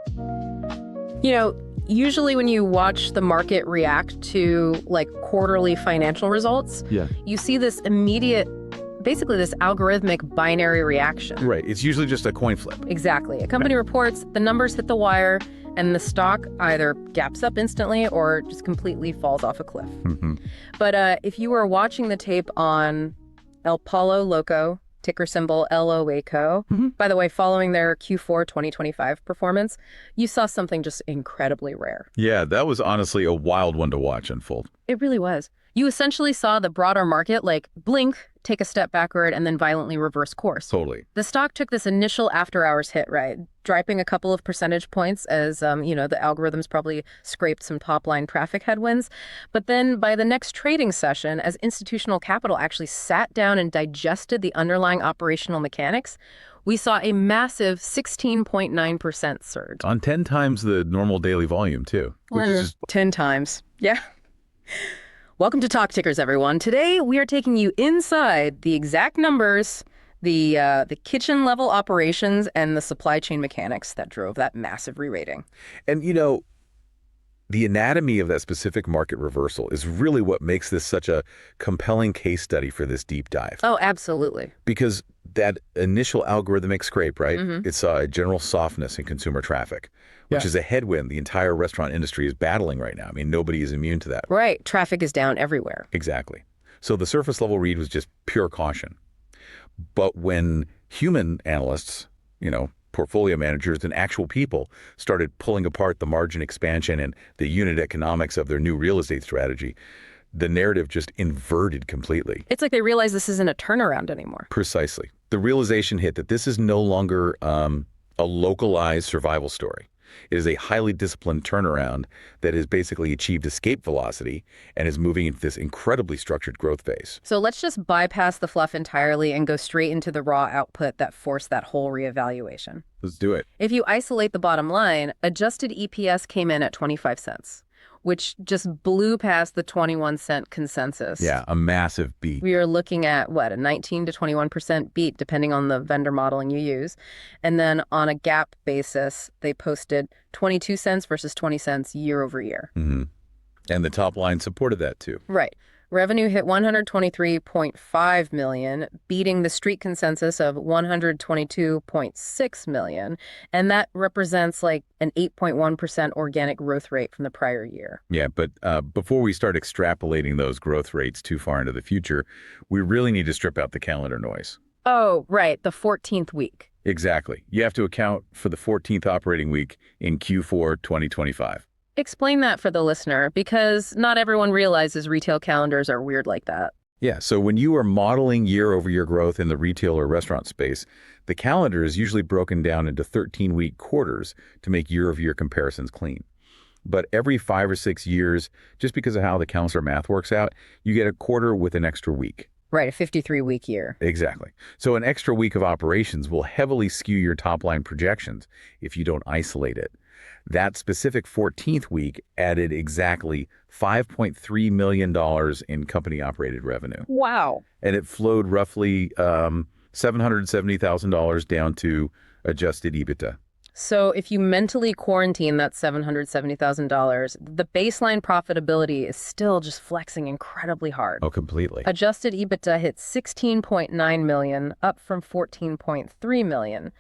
You know, usually when you watch the market react to like quarterly financial results, Yeah. you see this immediate, basically this algorithmic binary reaction. Right. It's usually just a coin flip. Exactly. A company reports, the numbers hit the wire, and the stock either gaps up instantly or just completely falls off a cliff. Mm-hmm. But if you were watching the tape on El Pollo Loco, ticker symbol LOACO, by the way, following their Q4 2025 performance, you saw something just incredibly rare. Yeah, that was honestly a wild one to watch unfold. It really was. You essentially saw the broader market like blink, take a step backward, and then violently reverse course. Totally. The stock took this initial after-hours hit, right, dropping a couple of percentage points as, the algorithms probably scraped some top-line traffic headwinds. But then by the next trading session, as institutional capital actually sat down and digested the underlying operational mechanics, we saw a massive 16.9% surge. On 10 times the normal daily volume, too. Which is just 10 times. Yeah. Welcome to Talk Tickers, everyone. Today, we are taking you inside the exact numbers, the kitchen-level operations, and the supply chain mechanics that drove that massive re-rating. And, the anatomy of that specific market reversal is really what makes this such a compelling case study for this deep dive. Oh, absolutely. Because that initial algorithmic scrape, right? Mm-hmm. It saw a general softness in consumer traffic, which is a headwind the entire restaurant industry is battling right now. I mean, nobody is immune to that. Right. Traffic is down everywhere. Exactly. So the surface level read was just pure caution. But when human analysts, portfolio managers and actual people started pulling apart the margin expansion and the unit economics of their new real estate strategy, the narrative just inverted completely. It's like they realize this isn't a turnaround anymore. Precisely. The realization hit that this is no longer a localized survival story. It is a highly disciplined turnaround that has basically achieved escape velocity and is moving into this incredibly structured growth phase. So let's just bypass the fluff entirely and go straight into the raw output that forced that whole reevaluation. Let's do it. If you isolate the bottom line, adjusted EPS came in at 25 cents, which just blew past the 21-cent consensus. Yeah, a massive beat. We are looking at, a 19 to 21% beat, depending on the vendor modeling you use. And then on a GAAP basis, they posted 22 cents versus 20 cents year over year. Mm-hmm. And the top line supported that too. Right. Revenue hit $123.5 million, beating the street consensus of $122.6 million. And that represents like an 8.1% organic growth rate from the prior year. Yeah, but before we start extrapolating those growth rates too far into the future, we really need to strip out the calendar noise. Oh, right. The 14th week. Exactly. You have to account for the 14th operating week in Q4 2025. Explain that for the listener, because not everyone realizes retail calendars are weird like that. Yeah, so when you are modeling year-over-year growth in the retail or restaurant space, the calendar is usually broken down into 13-week quarters to make year-over-year comparisons clean. But every 5 or 6 years, just because of how the calendar math works out, you get a quarter with an extra week. Right, a 53-week year. Exactly. So an extra week of operations will heavily skew your top-line projections if you don't isolate it. That specific 14th week added exactly $5.3 million in company-operated revenue. Wow. And it flowed roughly $770,000 down to adjusted EBITDA. So if you mentally quarantine that $770,000, the baseline profitability is still just flexing incredibly hard. Oh, completely. Adjusted EBITDA hit $16.9 million, up from $14.3 million.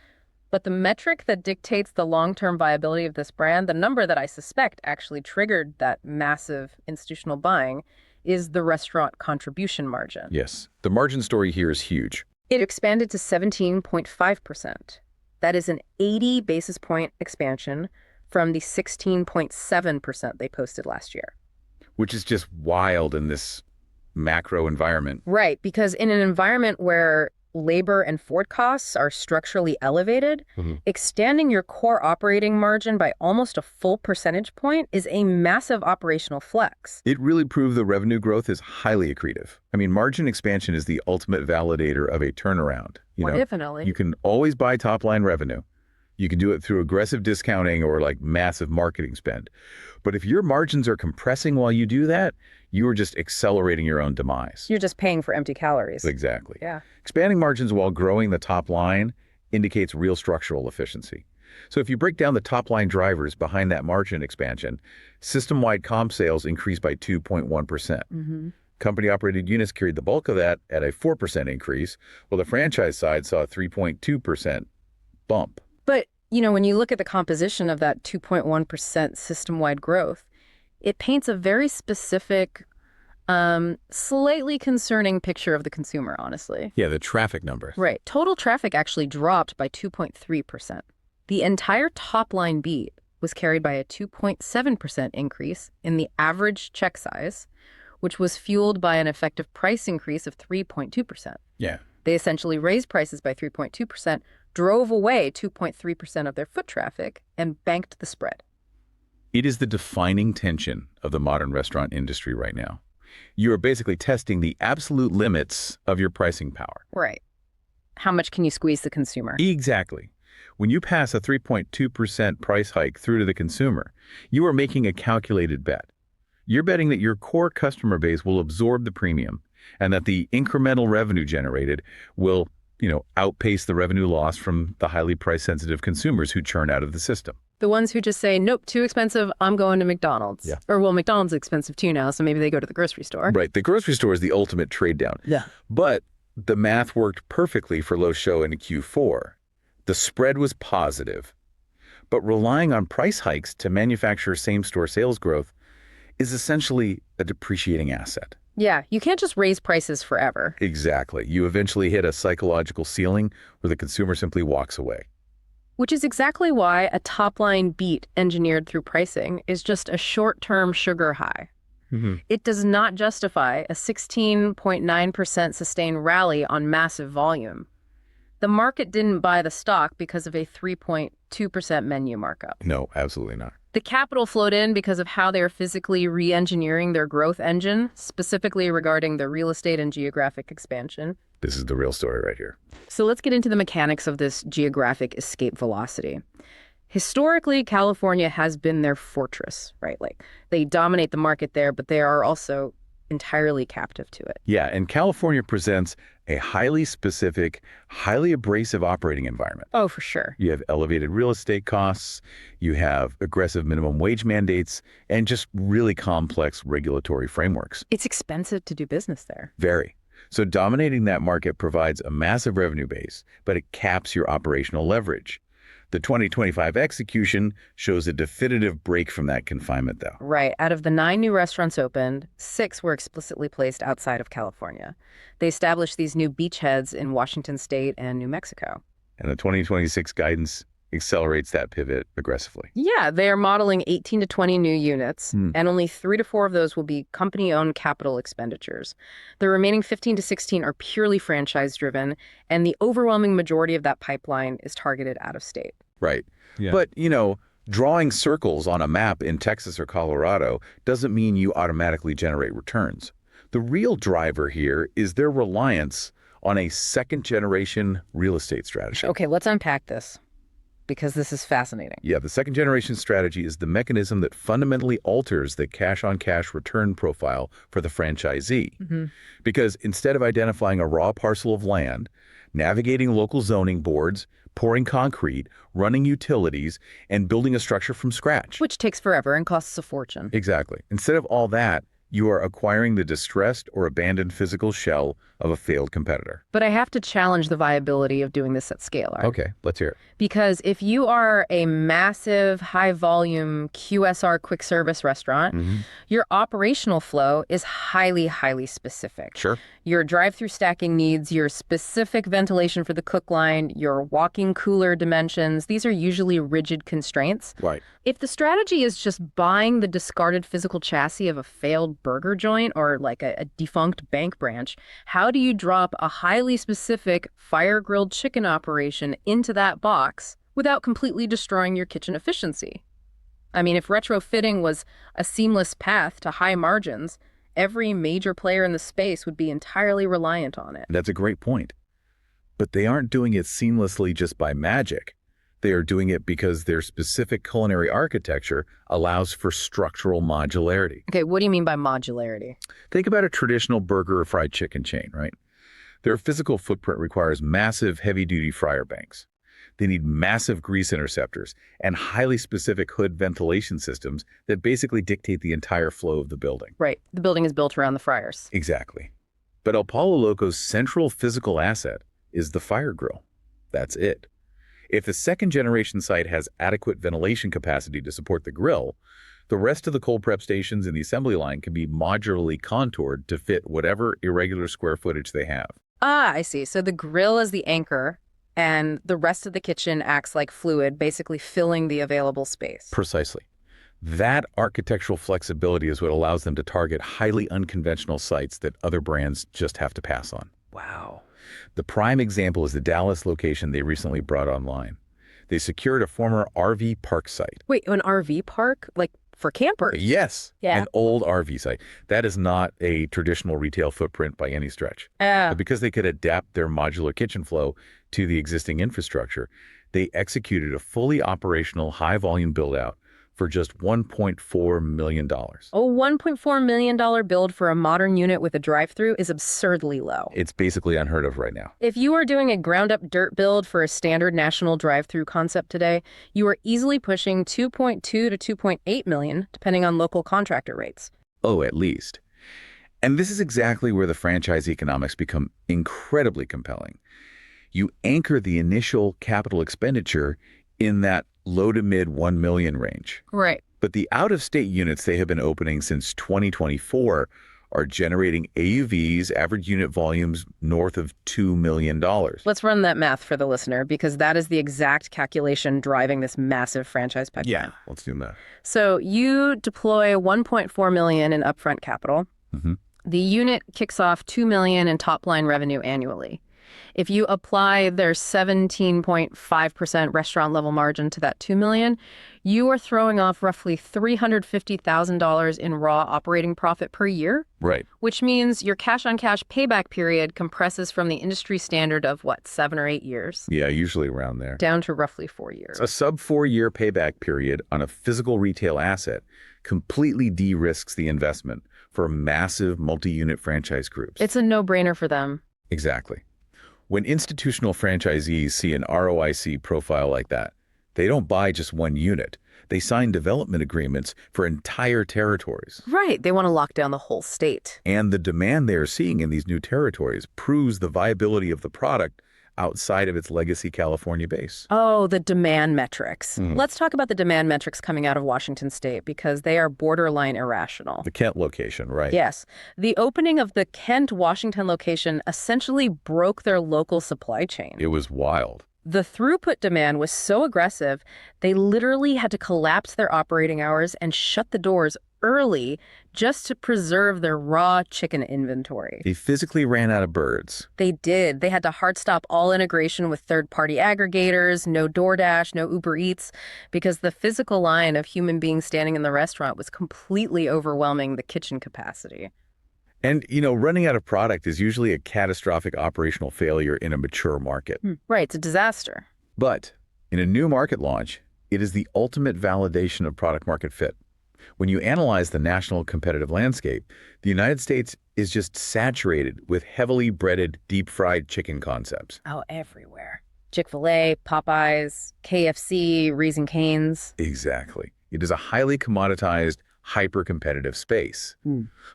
But the metric that dictates the long-term viability of this brand, the number that I suspect actually triggered that massive institutional buying, is the restaurant contribution margin. Yes. The margin story here is huge. It expanded to 17.5%. That is an 80 basis point expansion from the 16.7% they posted last year. Which is just wild in this macro environment. Right, because in an environment where labor and forward costs are structurally elevated, extending your core operating margin by almost a full percentage point is a massive operational flex. It really proved the revenue growth is highly accretive. I mean, margin expansion is the ultimate validator of a turnaround. Definitely. You can always buy top-line revenue. You can do it through aggressive discounting or like massive marketing spend. But if your margins are compressing while you do that, you are just accelerating your own demise. You're just paying for empty calories. Exactly. Yeah. Expanding margins while growing the top line indicates real structural efficiency. So if you break down the top-line drivers behind that margin expansion, system-wide comp sales increased by 2.1%. Company-operated units carried the bulk of that at a 4% increase, while the franchise side saw a 3.2% bump. But, when you look at the composition of that 2.1% system-wide growth, it paints a very specific, slightly concerning picture of the consumer, honestly. Yeah, the traffic number. Right. Total traffic actually dropped by 2.3%. The entire top-line beat was carried by a 2.7% increase in the average check size, which was fueled by an effective price increase of 3.2%. Yeah. They essentially raised prices by 3.2%, drove away 2.3% of their foot traffic, and banked the spread. It is the defining tension of the modern restaurant industry right now. You are basically testing the absolute limits of your pricing power. Right. How much can you squeeze the consumer? Exactly. When you pass a 3.2% price hike through to the consumer, you are making a calculated bet. You're betting that your core customer base will absorb the premium and that the incremental revenue generated will, outpace the revenue loss from the highly price-sensitive consumers who churn out of the system. The ones who just say, nope, too expensive, I'm going to McDonald's. Yeah. Or, well, McDonald's is expensive too now, so maybe they go to the grocery store. Right. The grocery store is the ultimate trade down. Yeah. But the math worked perfectly for Lowe's show in Q4. The spread was positive. But relying on price hikes to manufacture same-store sales growth is essentially a depreciating asset. Yeah, you can't just raise prices forever. Exactly. You eventually hit a psychological ceiling where the consumer simply walks away. Which is exactly why a top-line beat engineered through pricing is just a short-term sugar high. It does not justify a 16.9% sustained rally on massive volume. The market didn't buy the stock because of a 3.2% menu markup. No, absolutely not. The capital flowed in because of how they are physically re-engineering their growth engine, specifically regarding the real estate and geographic expansion. This is the real story right here. So let's get into the mechanics of this geographic escape velocity. Historically, California has been their fortress, right? Like, they dominate the market there, but they are also entirely captive to it. Yeah, and California presents a highly specific, highly abrasive operating environment. Oh, for sure. You have elevated real estate costs, you have aggressive minimum wage mandates, and just really complex regulatory frameworks. It's expensive to do business there. Very. So dominating that market provides a massive revenue base, but it caps your operational leverage. The 2025 execution shows a definitive break from that confinement, though. Right. Out of the 9 new restaurants opened, 6 were explicitly placed outside of California. They established these new beachheads in Washington State and New Mexico. And the 2026 guidance accelerates that pivot aggressively. Yeah, they are modeling 18 to 20 new units, and only 3 to 4 of those will be company-owned capital expenditures. The remaining 15 to 16 are purely franchise-driven, and the overwhelming majority of that pipeline is targeted out of state. Right. Yeah. But, drawing circles on a map in Texas or Colorado doesn't mean you automatically generate returns. The real driver here is their reliance on a second-generation real estate strategy. Okay, let's unpack this, because this is fascinating. Yeah, the second-generation strategy is the mechanism that fundamentally alters the cash-on-cash return profile for the franchisee. Because instead of identifying a raw parcel of land, navigating local zoning boards, pouring concrete, running utilities, and building a structure from scratch. Which takes forever and costs a fortune. Exactly. Instead of all that, you are acquiring the distressed or abandoned physical shell of a failed competitor. But I have to challenge the viability of doing this at scale, Art. Okay, let's hear it. Because if you are a massive, high-volume QSR quick service restaurant, your operational flow is highly, highly specific. Sure. Your drive-through stacking needs, your specific ventilation for the cook line, your walk-in cooler dimensions, these are usually rigid constraints. Right. If the strategy is just buying the discarded physical chassis of a failed burger joint or like a defunct bank branch, how do you drop a highly specific fire-grilled chicken operation into that box without completely destroying your kitchen efficiency? I mean, if retrofitting was a seamless path to high margins, every major player in the space would be entirely reliant on it. That's a great point. But they aren't doing it seamlessly just by magic. They are doing it because their specific culinary architecture allows for structural modularity. Okay, what do you mean by modularity? Think about a traditional burger or fried chicken chain, right? Their physical footprint requires massive heavy-duty fryer banks. They need massive grease interceptors and highly specific hood ventilation systems that basically dictate the entire flow of the building. Right. The building is built around the fryers. Exactly. But El Pollo Loco's central physical asset is the fire grill. That's it. If the second-generation site has adequate ventilation capacity to support the grill, the rest of the cold prep stations in the assembly line can be modularly contoured to fit whatever irregular square footage they have. Ah, I see. So the grill is the anchor, and the rest of the kitchen acts like fluid, basically filling the available space. Precisely. That architectural flexibility is what allows them to target highly unconventional sites that other brands just have to pass on. Wow. The prime example is the Dallas location they recently brought online. They secured a former RV park site. Wait, an RV park? Like for campers? Yes, Yeah. an old RV site. That is not a traditional retail footprint by any stretch. But because they could adapt their modular kitchen flow to the existing infrastructure, they executed a fully operational high-volume build-out for just $1.4 million. Oh, $1.4 million build for a modern unit with a drive-through is absurdly low. It's basically unheard of right now. If you are doing a ground-up dirt build for a standard national drive-through concept today, you are easily pushing 2.2 to 2.8 million, depending on local contractor rates. Oh, at least. And this is exactly where the franchise economics become incredibly compelling. You anchor the initial capital expenditure in that low to mid 1 million range. Right. But the out-of-state units they have been opening since 2024 are generating AUVs, average unit volumes, north of $2 million. Let's run that math for the listener, because that is the exact calculation driving this massive franchise pipeline. Yeah, let's do that. So you deploy 1.4 million in upfront capital. Mm-hmm. The unit kicks off 2 million in top-line revenue annually. If you apply their 17.5% restaurant-level margin to that 2 million, you are throwing off roughly $350,000 in raw operating profit per year. Right. Which means your cash-on-cash payback period compresses from the industry standard of, 7 or 8 years? Yeah, usually around there. Down to roughly 4 years. A sub-4-year payback period on a physical retail asset completely de-risks the investment for massive multi-unit franchise groups. It's a no-brainer for them. Exactly. When institutional franchisees see an ROIC profile like that, they don't buy just one unit. They sign development agreements for entire territories. Right. They want to lock down the whole state. And the demand they are seeing in these new territories proves the viability of the product outside of its legacy California base. Oh, the demand metrics. Mhm. Let's talk about the demand metrics coming out of Washington State, because they are borderline irrational. The Kent location, right? Yes. The opening of the Kent, Washington location essentially broke their local supply chain. It was wild. The throughput demand was so aggressive, they literally had to collapse their operating hours and shut the doors early just to preserve their raw chicken inventory. They physically ran out of birds. They did. They had to hard stop all integration with third-party aggregators, no DoorDash, no Uber Eats, because the physical line of human beings standing in the restaurant was completely overwhelming the kitchen capacity. And, running out of product is usually a catastrophic operational failure in a mature market. Right, it's a disaster. But in a new market launch, it is the ultimate validation of product market fit. When you analyze the national competitive landscape, the United States is just saturated with heavily breaded, deep-fried chicken concepts. Oh, everywhere. Chick-fil-A, Popeyes, KFC, Raising Cane's. Exactly. It is a highly commoditized, hyper-competitive space.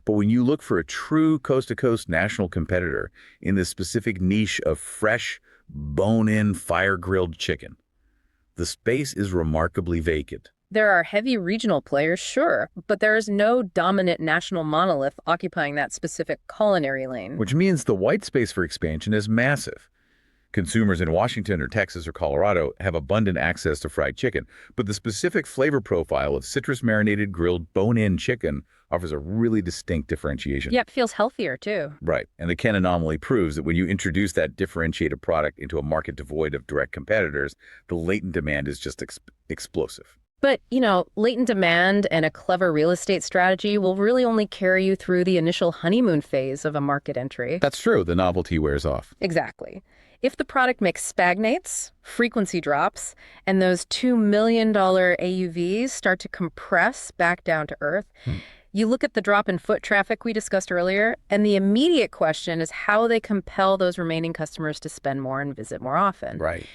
But when you look for a true coast-to-coast national competitor in the specific niche of fresh, bone-in, fire-grilled chicken, the space is remarkably vacant. There are heavy regional players, sure, but there is no dominant national monolith occupying that specific culinary lane. Which means the white space for expansion is massive. Consumers in Washington or Texas or Colorado have abundant access to fried chicken, but the specific flavor profile of citrus-marinated grilled bone-in chicken offers a really distinct differentiation. Yeah, it feels healthier, too. Right, and the Ken anomaly proves that when you introduce that differentiated product into a market devoid of direct competitors, the latent demand is just explosive. But, latent demand and a clever real estate strategy will really only carry you through the initial honeymoon phase of a market entry. That's true. The novelty wears off. Exactly. If the product mix stagnates, frequency drops, and those $2 million AUVs start to compress back down to earth, you look at the drop in foot traffic we discussed earlier, and the immediate question is how they compel those remaining customers to spend more and visit more often. Right.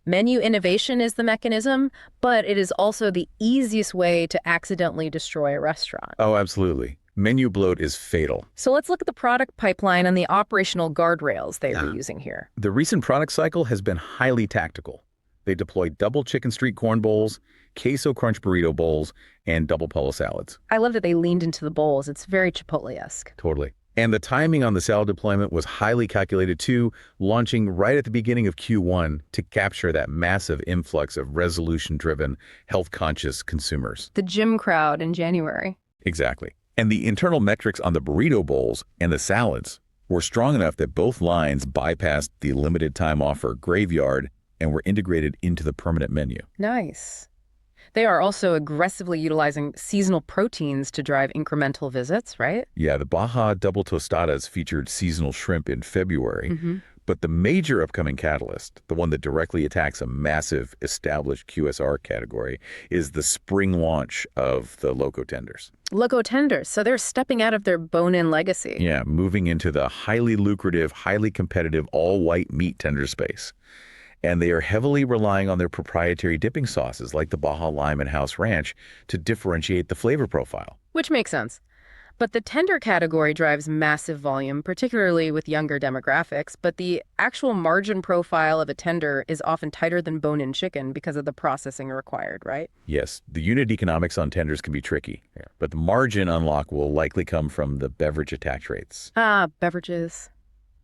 Menu innovation is the mechanism, but it is also the easiest way to accidentally destroy a restaurant. Oh, absolutely. Menu bloat is fatal. So let's look at the product pipeline and the operational guardrails they were using here. The recent product cycle has been highly tactical. They deployed double chicken street corn bowls, queso crunch burrito bowls, and double polo salads. I love that they leaned into the bowls. It's very Chipotle-esque. Totally. And the timing on the salad deployment was highly calculated too, launching right at the beginning of Q1 to capture that massive influx of resolution-driven, health-conscious consumers. The gym crowd in January. Exactly. And the internal metrics on the burrito bowls and the salads were strong enough that both lines bypassed the limited time offer graveyard and were integrated into the permanent menu. Nice. They are also aggressively utilizing seasonal proteins to drive incremental visits, right? Yeah, the Baja Double Tostadas featured seasonal shrimp in February, but the major upcoming catalyst, the one that directly attacks a massive established QSR category, is the spring launch of the Loco Tenders. Loco Tenders, so they're stepping out of their bone-in legacy. Yeah, moving into the highly lucrative, highly competitive, all-white meat tender space. And they are heavily relying on their proprietary dipping sauces like the Baja Lime and House Ranch to differentiate the flavor profile. Which makes sense. But the tender category drives massive volume, particularly with younger demographics, but the actual margin profile of a tender is often tighter than bone-in chicken because of the processing required, right? Yes, the unit economics on tenders can be tricky, but the margin unlock will likely come from the beverage attach rates. Ah, beverages.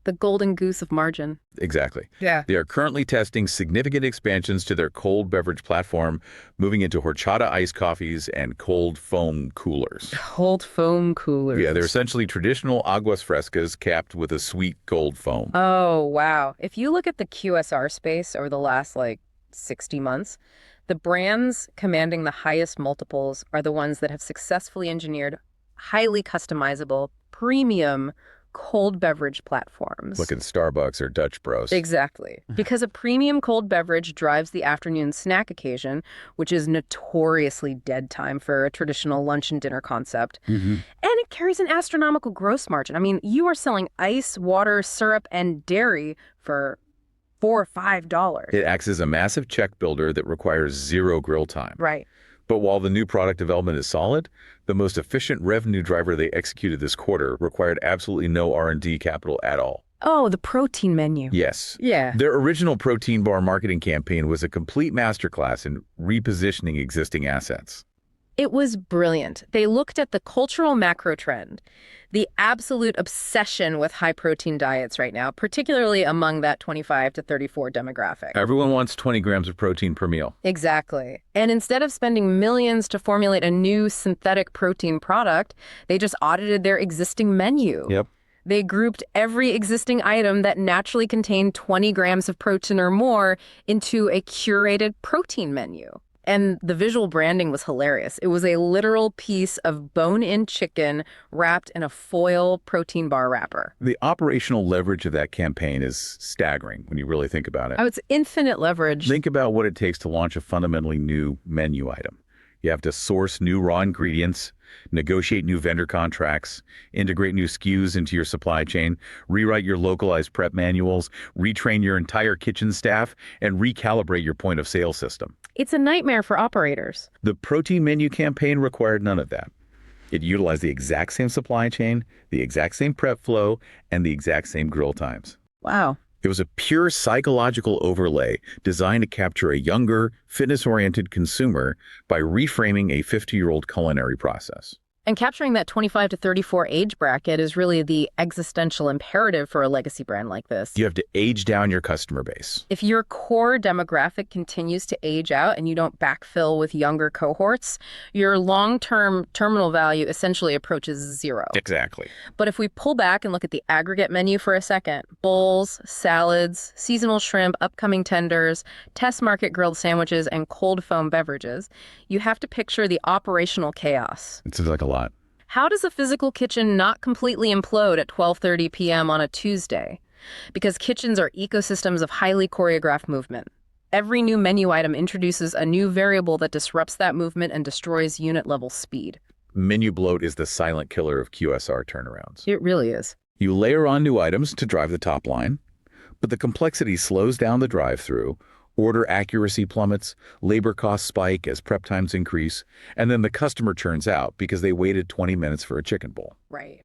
The golden goose of margin. Exactly. Yeah. They are currently testing significant expansions to their cold beverage platform, moving into horchata iced coffees and cold foam coolers. Cold foam coolers. Yeah, they're essentially traditional aguas frescas capped with a sweet cold foam. Oh, wow. If you look at the QSR space over the last, 60 months, the brands commanding the highest multiples are the ones that have successfully engineered highly customizable, premium cold beverage platforms. Look at Starbucks or Dutch Bros. Exactly. Because a premium cold beverage drives the afternoon snack occasion, which is notoriously dead time for a traditional lunch and dinner concept. And it carries an astronomical gross margin. I mean, you are selling ice, water, syrup, and dairy for $4 or $5. It acts as a massive check builder that requires zero grill time. Right. But while the new product development is solid, the most efficient revenue driver they executed this quarter required absolutely no R&D capital at all. Oh, the protein menu. Yes. Yeah. Their original protein bar marketing campaign was a complete masterclass in repositioning existing assets. It was brilliant. They looked at the cultural macro trend, the absolute obsession with high-protein diets right now, particularly among that 25 to 34 demographic. Everyone wants 20 grams of protein per meal. Exactly. And instead of spending millions to formulate a new synthetic protein product, they just audited their existing menu. Yep. They grouped every existing item that naturally contained 20 grams of protein or more into a curated protein menu. And the visual branding was hilarious. It was a literal piece of bone-in chicken wrapped in a foil protein bar wrapper. The operational leverage of that campaign is staggering when you really think about it. Oh, it's infinite leverage. Think about what it takes to launch a fundamentally new menu item. You have to source new raw ingredients, negotiate new vendor contracts, integrate new SKUs into your supply chain, rewrite your localized prep manuals, retrain your entire kitchen staff, and recalibrate your point of sale system. It's a nightmare for operators. The protein menu campaign required none of that. It utilized the exact same supply chain, the exact same prep flow, and the exact same grill times. Wow. It was a pure psychological overlay designed to capture a younger, fitness-oriented consumer by reframing a 50-year-old culinary process. And capturing that 25 to 34 age bracket is really the existential imperative for a legacy brand like this. You have to age down your customer base. If your core demographic continues to age out and you don't backfill with younger cohorts, your long-term terminal value essentially approaches zero. Exactly. But if we pull back and look at the aggregate menu for a second, bowls, salads, seasonal shrimp, upcoming tenders, test market grilled sandwiches, and cold foam beverages, you have to picture the operational chaos. It's like a lot. How does a physical kitchen not completely implode at 12:30 p.m. on a Tuesday? Because kitchens are ecosystems of highly choreographed movement. Every new menu item introduces a new variable that disrupts that movement and destroys unit-level speed. Menu bloat is the silent killer of QSR turnarounds. It really is. You layer on new items to drive the top line, but the complexity slows down the drive-through Order accuracy plummets, labor costs spike as prep times increase, and then the customer churns out because they waited 20 minutes for a chicken bowl. Right.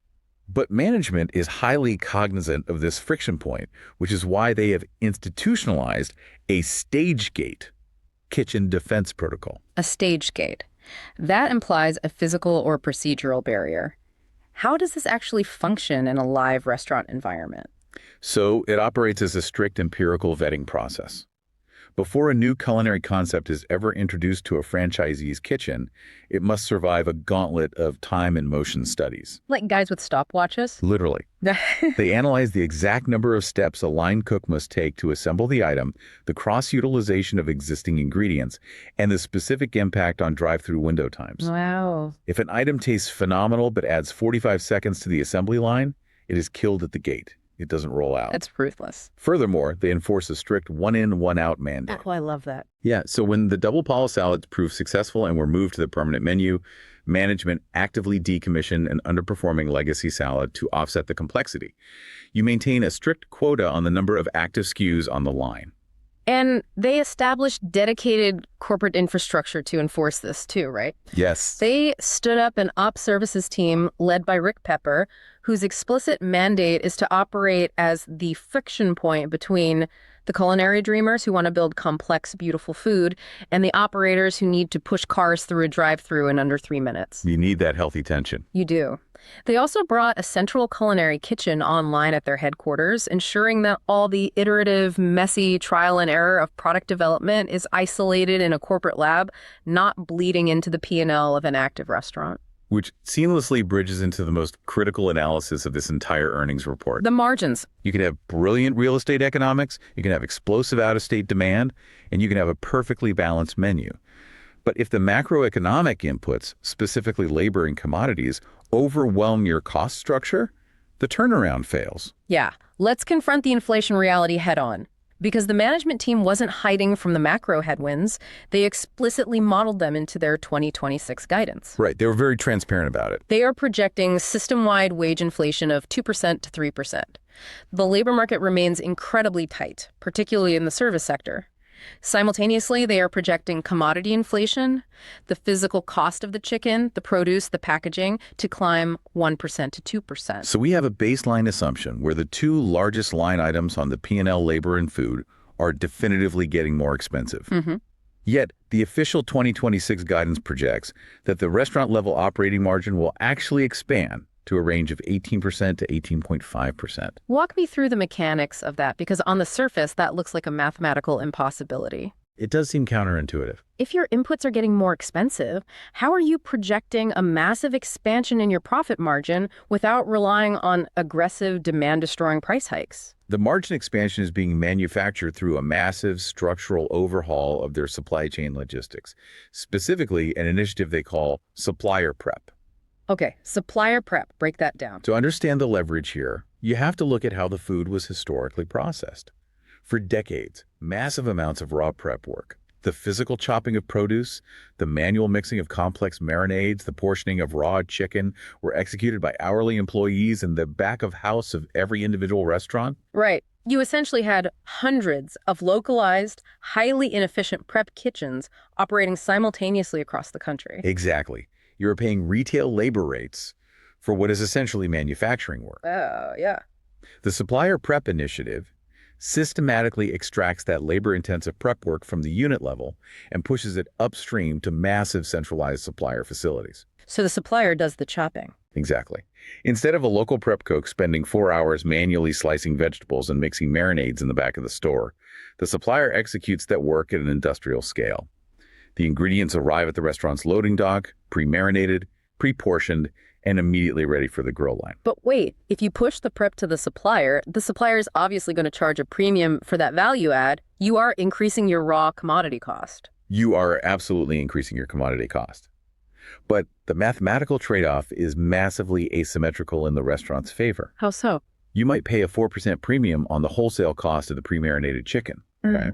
But management is highly cognizant of this friction point, which is why they have institutionalized a stage gate kitchen defense protocol. A stage gate. That implies a physical or procedural barrier. How does this actually function in a live restaurant environment? So it operates as a strict empirical vetting process. Before a new culinary concept is ever introduced to a franchisee's kitchen, it must survive a gauntlet of time and motion studies. Like guys with stopwatches? Literally. They analyze the exact number of steps a line cook must take to assemble the item, the cross-utilization of existing ingredients, and the specific impact on drive-through window times. Wow. If an item tastes phenomenal but adds 45 seconds to the assembly line, it is killed at the gate. It doesn't roll out. That's ruthless. Furthermore, they enforce a strict one-in, one-out mandate. Oh, I love that. Yeah, so when the double palo salads proved successful and were moved to the permanent menu, management actively decommissioned an underperforming legacy salad to offset the complexity. You maintain a strict quota on the number of active SKUs on the line. And they established dedicated corporate infrastructure to enforce this too, right? Yes. They stood up an ops services team led by Rick Pepper, whose explicit mandate is to operate as the friction point between the culinary dreamers who want to build complex, beautiful food and the operators who need to push cars through a drive-through in under 3 minutes. You need that healthy tension. You do. They also brought a central culinary kitchen online at their headquarters, ensuring that all the iterative, messy trial and error of product development is isolated in a corporate lab, not bleeding into the P&L of an active restaurant. Which seamlessly bridges into the most critical analysis of this entire earnings report. The margins. You can have brilliant real estate economics, you can have explosive out-of-state demand, and you can have a perfectly balanced menu. But if the macroeconomic inputs, specifically labor and commodities, overwhelm your cost structure, the turnaround fails. Yeah, let's confront the inflation reality head on. Because the management team wasn't hiding from the macro headwinds, they explicitly modeled them into their 2026 guidance. Right, they were very transparent about it. They are projecting system-wide wage inflation of 2% to 3%. The labor market remains incredibly tight, particularly in the service sector. Simultaneously, they are projecting commodity inflation, the physical cost of the chicken, the produce, the packaging, to climb 1% to 2%. So we have a baseline assumption where the two largest line items on the P&L, labor and food, are definitively getting more expensive. Yet, the official 2026 guidance projects that the restaurant-level operating margin will actually expand to a range of 18% to 18.5%. Walk me through the mechanics of that, because on the surface, that looks like a mathematical impossibility. It does seem counterintuitive. If your inputs are getting more expensive, how are you projecting a massive expansion in your profit margin without relying on aggressive demand-destroying price hikes? The margin expansion is being manufactured through a massive structural overhaul of their supply chain logistics, specifically an initiative they call supplier prep. Okay, supplier prep, break that down. To understand the leverage here, you have to look at how the food was historically processed. For decades, massive amounts of raw prep work, the physical chopping of produce, the manual mixing of complex marinades, the portioning of raw chicken were executed by hourly employees in the back of house of every individual restaurant. Right. You essentially had hundreds of localized, highly inefficient prep kitchens operating simultaneously across the country. Exactly. You're paying retail labor rates for what is essentially manufacturing work. Oh, yeah. The Supplier Prep Initiative systematically extracts that labor-intensive prep work from the unit level and pushes it upstream to massive centralized supplier facilities. So the supplier does the chopping. Exactly. Instead of a local prep cook spending 4 hours manually slicing vegetables and mixing marinades in the back of the store, the supplier executes that work at an industrial scale. The ingredients arrive at the restaurant's loading dock, pre-marinated, pre-portioned, and immediately ready for the grill line. But wait, if you push the prep to the supplier is obviously going to charge a premium for that value add. You are increasing your raw commodity cost. You are absolutely increasing your commodity cost. But the mathematical trade-off is massively asymmetrical in the restaurant's favor. How so? You might pay a 4% premium on the wholesale cost of the pre-marinated chicken, right?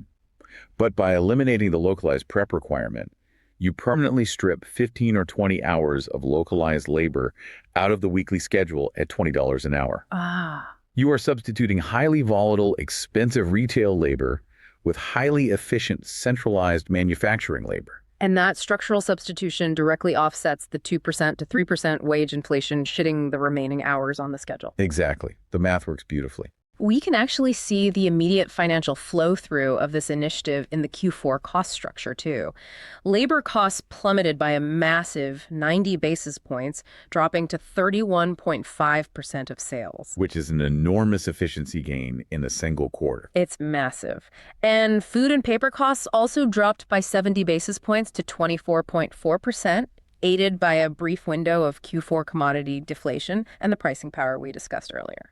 But by eliminating the localized prep requirement, you permanently strip 15 or 20 hours of localized labor out of the weekly schedule at $20 an hour. Ah. You are substituting highly volatile, expensive retail labor with highly efficient centralized manufacturing labor. And that structural substitution directly offsets the 2% to 3% wage inflation shitting the remaining hours on the schedule. Exactly. The math works beautifully. We can actually see the immediate financial flow-through of this initiative in the Q4 cost structure, too. Labor costs plummeted by a massive 90 basis points, dropping to 31.5% of sales. Which is an enormous efficiency gain in a single quarter. It's massive. And food and paper costs also dropped by 70 basis points to 24.4%, aided by a brief window of Q4 commodity deflation and the pricing power we discussed earlier.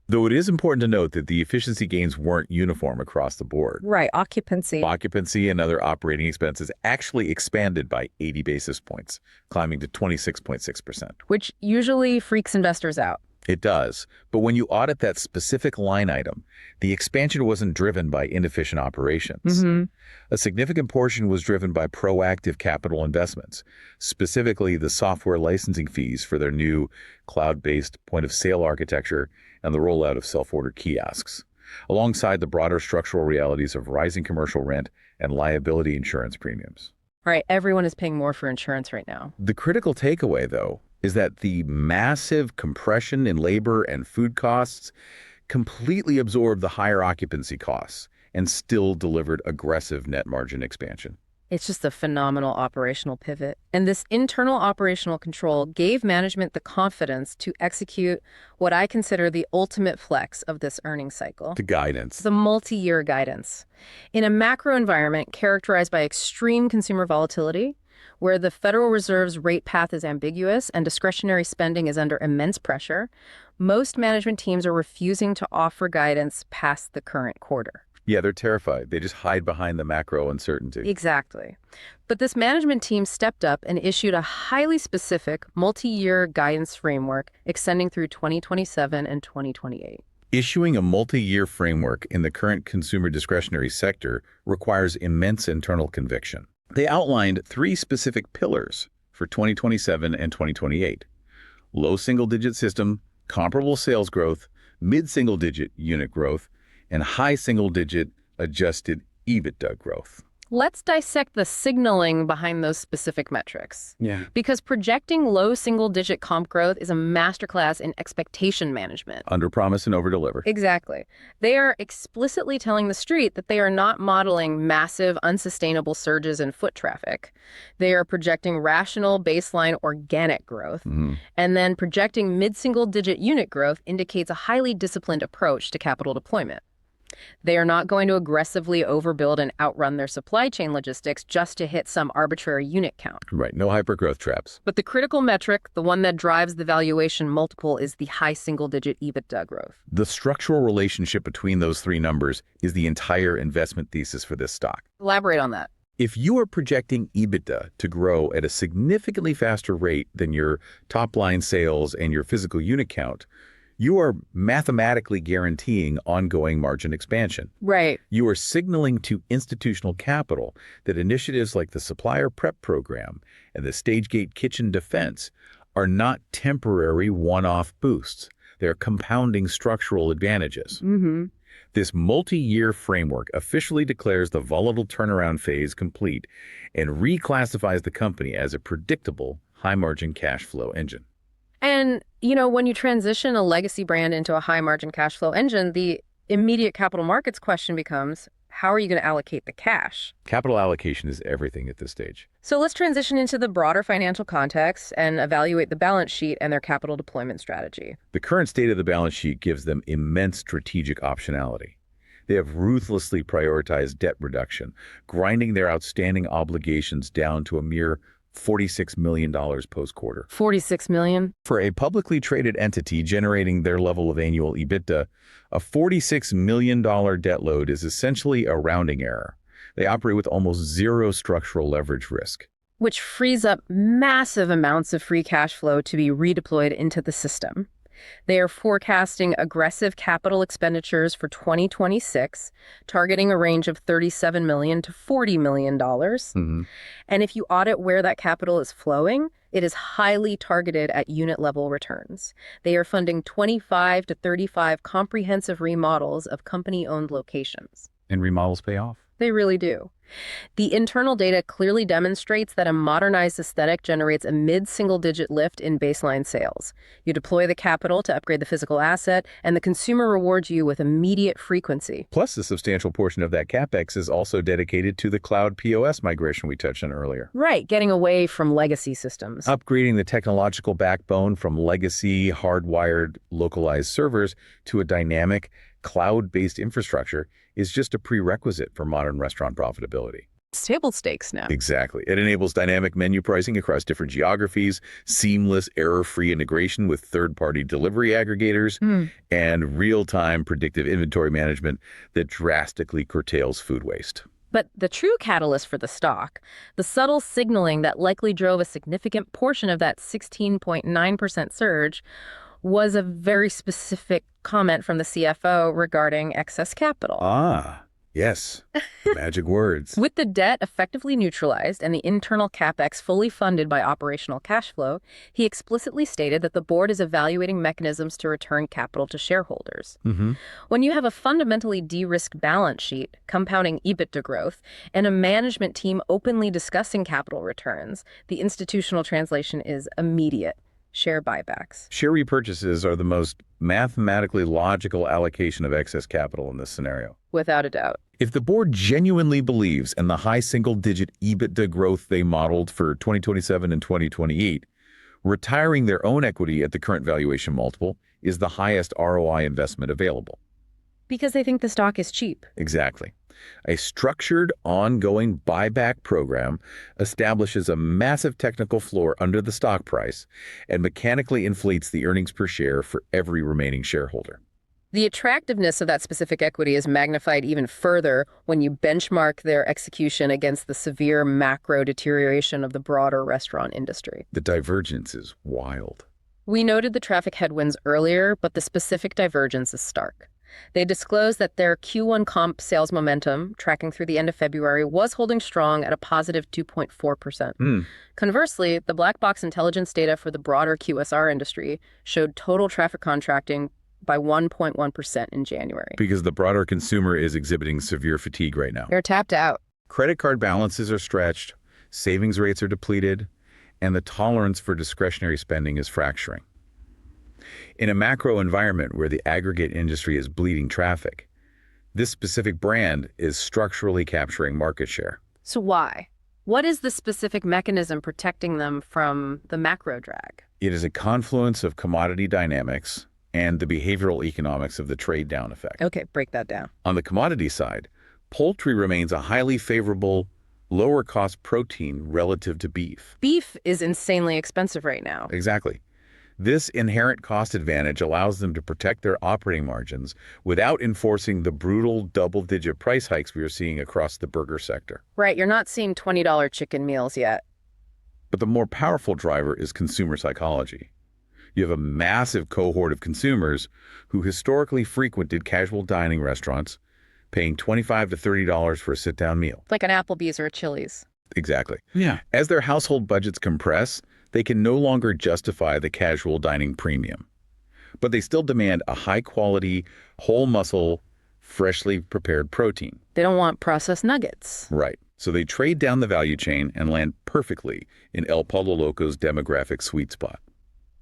Though it is important to note that the efficiency gains weren't uniform across the board. Right, occupancy. Occupancy and other operating expenses actually expanded by 80 basis points, climbing to 26.6%. Which usually freaks investors out. It does, but when you audit that specific line item, the expansion wasn't driven by inefficient operations. A significant portion was driven by proactive capital investments, specifically the software licensing fees for their new cloud-based point-of-sale architecture and the rollout of self-order kiosks, alongside the broader structural realities of rising commercial rent and liability insurance premiums. Right, everyone is paying more for insurance right now. The critical takeaway, though, is that the massive compression in labor and food costs completely absorbed the higher occupancy costs and still delivered aggressive net margin expansion. It's just a phenomenal operational pivot. And this internal operational control gave management the confidence to execute what I consider the ultimate flex of this earnings cycle. The guidance. The multi-year guidance. In a macro environment characterized by extreme consumer volatility, where the Federal Reserve's rate path is ambiguous and discretionary spending is under immense pressure, most management teams are refusing to offer guidance past the current quarter. Yeah, they're terrified. They just hide behind the macro uncertainty. Exactly. But this management team stepped up and issued a highly specific multi-year guidance framework extending through 2027 and 2028. Issuing a multi-year framework in the current consumer discretionary sector requires immense internal conviction. They outlined 3 specific pillars for 2027 and 2028. Low single-digit system, comparable sales growth, mid-single-digit unit growth, and high single-digit adjusted EBITDA growth. Let's dissect the signaling behind those specific metrics. Yeah. Because projecting low single-digit comp growth is a masterclass in expectation management. Underpromise and overdeliver. Exactly. They are explicitly telling the street that they are not modeling massive, unsustainable surges in foot traffic. They are projecting rational baseline organic growth. And then projecting mid-single-digit unit growth indicates a highly disciplined approach to capital deployment. They are not going to aggressively overbuild and outrun their supply chain logistics just to hit some arbitrary unit count. Right, no hypergrowth traps. But the critical metric, the one that drives the valuation multiple, is the high single-digit EBITDA growth. The structural relationship between those 3 numbers is the entire investment thesis for this stock. Elaborate on that. If you are projecting EBITDA to grow at a significantly faster rate than your top-line sales and your physical unit count, you are mathematically guaranteeing ongoing margin expansion. Right. You are signaling to institutional capital that initiatives like the Supplier Prep Program and the Stage-Gate Kitchen Defense are not temporary one-off boosts. They're compounding structural advantages. This multi-year framework officially declares the volatile turnaround phase complete and reclassifies the company as a predictable, high-margin cash flow engine. And, when you transition a legacy brand into a high-margin cash flow engine, the immediate capital markets question becomes, how are you going to allocate the cash? Capital allocation is everything at this stage. So let's transition into the broader financial context and evaluate the balance sheet and their capital deployment strategy. The current state of the balance sheet gives them immense strategic optionality. They have ruthlessly prioritized debt reduction, grinding their outstanding obligations down to a mere $46 million post-quarter. $46 million? For a publicly traded entity generating their level of annual EBITDA, a $46 million debt load is essentially a rounding error. They operate with almost zero structural leverage risk. Which frees up massive amounts of free cash flow to be redeployed into the system. They are forecasting aggressive capital expenditures for 2026, targeting a range of $37 million to $40 million. And if you audit where that capital is flowing, it is highly targeted at unit-level returns. They are funding 25 to 35 comprehensive remodels of company-owned locations. And remodels pay off. They really do. The internal data clearly demonstrates that a modernized aesthetic generates a mid-single-digit lift in baseline sales. You deploy the capital to upgrade the physical asset, and the consumer rewards you with immediate frequency. Plus, a substantial portion of that CapEx is also dedicated to the cloud POS migration we touched on earlier. Right, getting away from legacy systems. Upgrading the technological backbone from legacy, hardwired, localized servers to a dynamic, cloud-based infrastructure is just a prerequisite for modern restaurant profitability. It's table stakes now. Exactly. It enables dynamic menu pricing across different geographies, seamless, error-free integration with third-party delivery aggregators, and real-time predictive inventory management that drastically curtails food waste. But the true catalyst for the stock, the subtle signaling that likely drove a significant portion of that 16.9% surge, was a very specific comment from the CFO regarding excess capital. Ah, yes. Magic words. With the debt effectively neutralized and the internal CapEx fully funded by operational cash flow, he explicitly stated that the board is evaluating mechanisms to return capital to shareholders. When you have a fundamentally de-risked balance sheet, compounding EBITDA growth, and a management team openly discussing capital returns, the institutional translation is immediate. Share buybacks. Share repurchases are the most mathematically logical allocation of excess capital in this scenario. Without a doubt. If the board genuinely believes in the high single-digit EBITDA growth they modeled for 2027 and 2028, retiring their own equity at the current valuation multiple is the highest ROI investment available. Because they think the stock is cheap. Exactly. A structured, ongoing buyback program establishes a massive technical floor under the stock price and mechanically inflates the earnings per share for every remaining shareholder. The attractiveness of that specific equity is magnified even further when you benchmark their execution against the severe macro deterioration of the broader restaurant industry. The divergence is wild. We noted the traffic headwinds earlier, but the specific divergence is stark. They disclosed that their Q1 comp sales momentum, tracking through the end of February, was holding strong at a positive 2.4%. Conversely, the black box intelligence data for the broader QSR industry showed total traffic contracting by 1.1% in January. Because the broader consumer is exhibiting severe fatigue right now. They're tapped out. Credit card balances are stretched, savings rates are depleted, and the tolerance for discretionary spending is fracturing. In a macro environment where the aggregate industry is bleeding traffic, this specific brand is structurally capturing market share. So why? What is the specific mechanism protecting them from the macro drag? It is a confluence of commodity dynamics and the behavioral economics of the trade-down effect. Okay, break that down. On the commodity side, poultry remains a highly favorable, lower-cost protein relative to beef. Beef is insanely expensive right now. Exactly. This inherent cost advantage allows them to protect their operating margins without enforcing the brutal double-digit price hikes we are seeing across the burger sector. Right, you're not seeing $20 chicken meals yet. But the more powerful driver is consumer psychology. You have a massive cohort of consumers who historically frequented casual dining restaurants, paying $25 to $30 for a sit-down meal. Like an Applebee's or a Chili's. Exactly. Yeah. As their household budgets compress, they can no longer justify the casual dining premium. But they still demand a high-quality, whole-muscle, freshly prepared protein. They don't want processed nuggets. Right. So they trade down the value chain and land perfectly in El Pollo Loco's demographic sweet spot.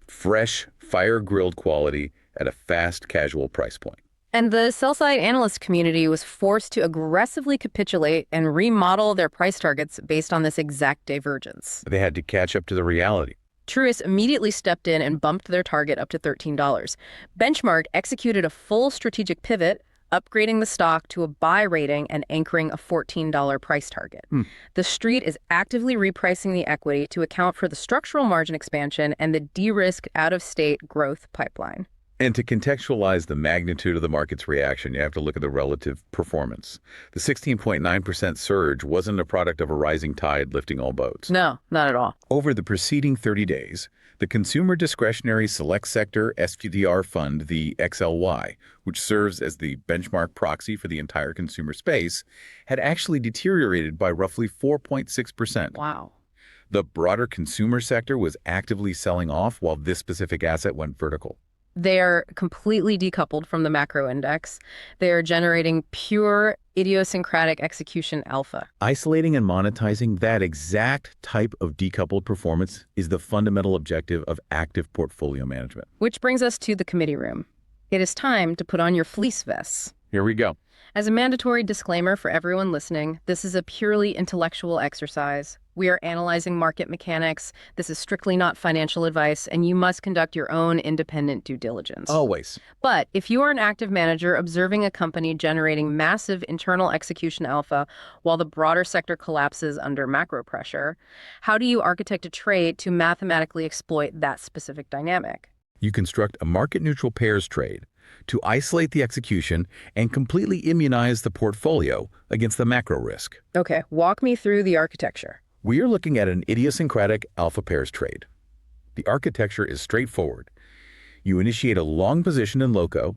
Fresh, fire-grilled quality at a fast, casual price point. And the sell-side analyst community was forced to aggressively capitulate and remodel their price targets based on this exact divergence. They had to catch up to the reality. Truist immediately stepped in and bumped their target up to $13. Benchmark executed a full strategic pivot, upgrading the stock to a buy rating and anchoring a $14 price target. The street is actively repricing the equity to account for the structural margin expansion and the de-risked out-of-state growth pipeline. And to contextualize the magnitude of the market's reaction, you have to look at the relative performance. The 16.9% surge wasn't a product of a rising tide lifting all boats. No, not at all. Over the preceding 30 days, the Consumer Discretionary Select Sector SPDR Fund, the XLY, which serves as the benchmark proxy for the entire consumer space, had actually deteriorated by roughly 4.6%. Wow. The broader consumer sector was actively selling off while this specific asset went vertical. They are completely decoupled from the macro index. They are generating pure idiosyncratic execution alpha. Isolating and monetizing that exact type of decoupled performance is the fundamental objective of active portfolio management. Which brings us to the committee room. It is time to put on your fleece vests. Here we go. As a mandatory disclaimer for everyone listening, this is a purely intellectual exercise. We are analyzing market mechanics. This is strictly not financial advice, and you must conduct your own independent due diligence. Always. But if you are an active manager observing a company generating massive internal execution alpha while the broader sector collapses under macro pressure, how do you architect a trade to mathematically exploit that specific dynamic? You construct a market-neutral pairs trade to isolate the execution and completely immunize the portfolio against the macro risk. Okay, walk me through the architecture. We are looking at an idiosyncratic alpha pairs trade. The architecture is straightforward. You initiate a long position in Loco,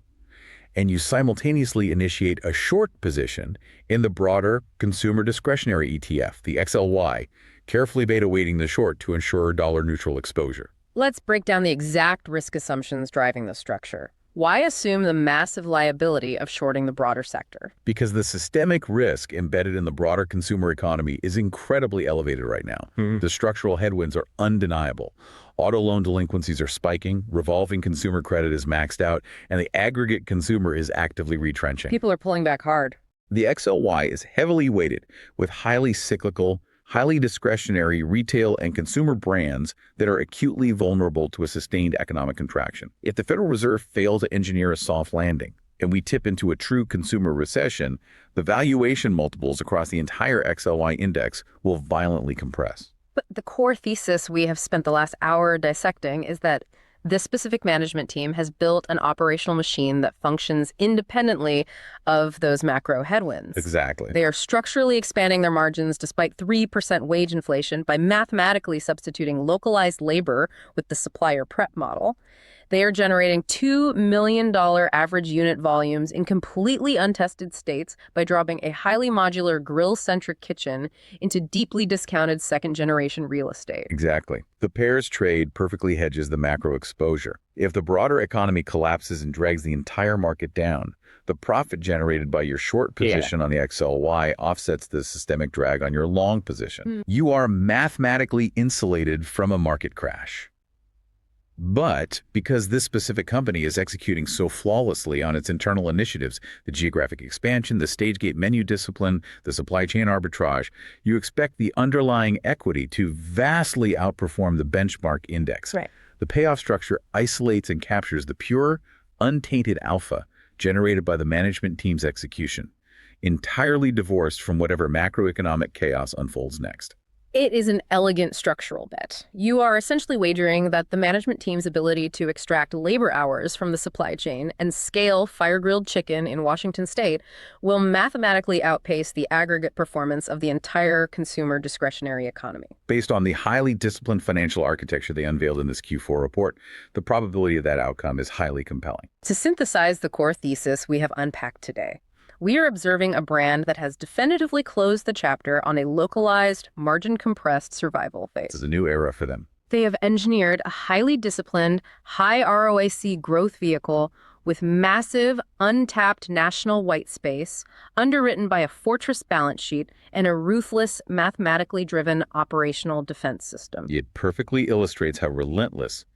and you simultaneously initiate a short position in the broader consumer discretionary ETF, the XLY, carefully beta weighting the short to ensure dollar-neutral exposure. Let's break down the exact risk assumptions driving the structure. Why assume the massive liability of shorting the broader sector? Because the systemic risk embedded in the broader consumer economy is incredibly elevated right now. The structural headwinds are undeniable. Auto loan delinquencies are spiking, revolving consumer credit is maxed out, and the aggregate consumer is actively retrenching. People are pulling back hard. The XLY is heavily weighted with highly cyclical, highly discretionary retail and consumer brands that are acutely vulnerable to a sustained economic contraction. If the Federal Reserve fails to engineer a soft landing and we tip into a true consumer recession, the valuation multiples across the entire XLY index will violently compress. But the core thesis we have spent the last hour dissecting is that this specific management team has built an operational machine that functions independently of those macro headwinds. Exactly. They are structurally expanding their margins despite 3% wage inflation by mathematically substituting localized labor with the supplier prep model. They are generating $2 million average unit volumes in completely untested states by dropping a highly modular grill-centric kitchen into deeply discounted second-generation real estate. Exactly. The pairs trade perfectly hedges the macro exposure. If the broader economy collapses and drags the entire market down, the profit generated by your short position on the XLY offsets the systemic drag on your long position. You are mathematically insulated from a market crash. But because this specific company is executing so flawlessly on its internal initiatives, the geographic expansion, the stage gate menu discipline, the supply chain arbitrage, you expect the underlying equity to vastly outperform the benchmark index. Right. The payoff structure isolates and captures the pure, untainted alpha generated by the management team's execution, entirely divorced from whatever macroeconomic chaos unfolds next. It is an elegant structural bet. You are essentially wagering that the management team's ability to extract labor hours from the supply chain and scale fire-grilled chicken in Washington state will mathematically outpace the aggregate performance of the entire consumer discretionary economy. Based on the highly disciplined financial architecture they unveiled in this Q4 report, the probability of that outcome is highly compelling. To synthesize the core thesis we have unpacked today, we are observing a brand that has definitively closed the chapter on a localized, margin-compressed survival phase. This is a new era for them. They have engineered a highly disciplined, high ROIC growth vehicle with massive, untapped national white space, underwritten by a fortress balance sheet and a ruthless, mathematically driven operational defense system. It perfectly illustrates how relentless,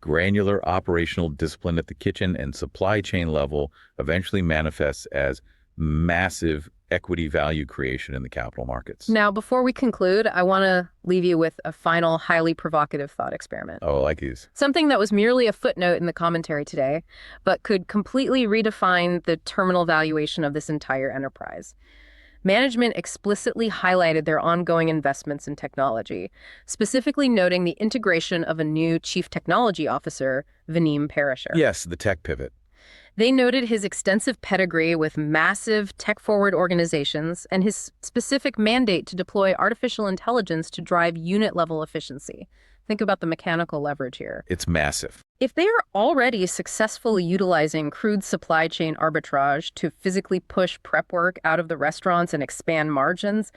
granular operational discipline at the kitchen and supply chain level eventually manifests as massive equity value creation in the capital markets. Now, before we conclude, I want to leave you with a final, highly provocative thought experiment. Oh, I like these. Something that was merely a footnote in the commentary today, but could completely redefine the terminal valuation of this entire enterprise. Management explicitly highlighted their ongoing investments in technology, specifically noting the integration of a new chief technology officer, Vaneem Parisher. Yes, the tech pivot. They noted his extensive pedigree with massive tech-forward organizations and his specific mandate to deploy artificial intelligence to drive unit-level efficiency. Think about the mechanical leverage here. It's massive. If they are already successfully utilizing crude supply chain arbitrage to physically push prep work out of the restaurants and expand margins,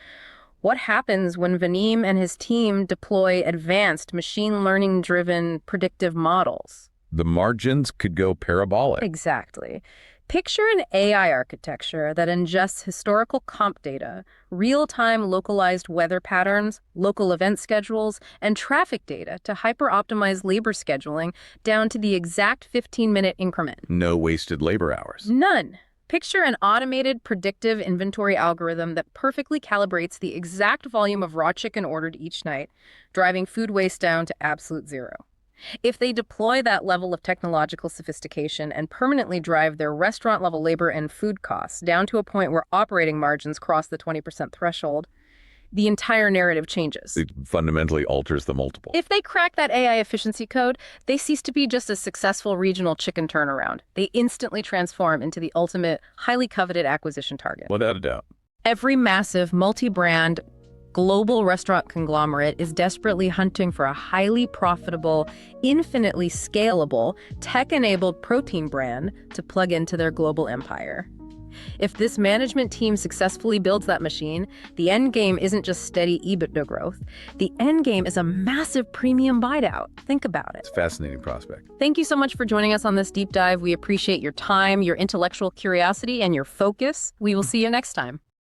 what happens when Vaneem and his team deploy advanced machine learning-driven predictive models? The margins could go parabolic. Exactly. Picture an AI architecture that ingests historical comp data, real-time localized weather patterns, local event schedules, and traffic data to hyper-optimize labor scheduling down to the exact 15-minute increment. No wasted labor hours. None. Picture an automated predictive inventory algorithm that perfectly calibrates the exact volume of raw chicken ordered each night, driving food waste down to absolute zero. If they deploy that level of technological sophistication and permanently drive their restaurant-level labor and food costs down to a point where operating margins cross the 20% threshold, the entire narrative changes. It fundamentally alters the multiple. If they crack that AI efficiency code, they cease to be just a successful regional chicken turnaround. They instantly transform into the ultimate, highly coveted acquisition target. Without a doubt. Every massive, multi-brand, global restaurant conglomerate is desperately hunting for a highly profitable, infinitely scalable, tech-enabled protein brand to plug into their global empire. If this management team successfully builds that machine, the end game isn't just steady EBITDA growth. The end game is a massive premium bite-out. Think about it. It's a fascinating prospect. Thank you so much for joining us on this deep dive. We appreciate your time, your intellectual curiosity, and your focus. We will see you next time.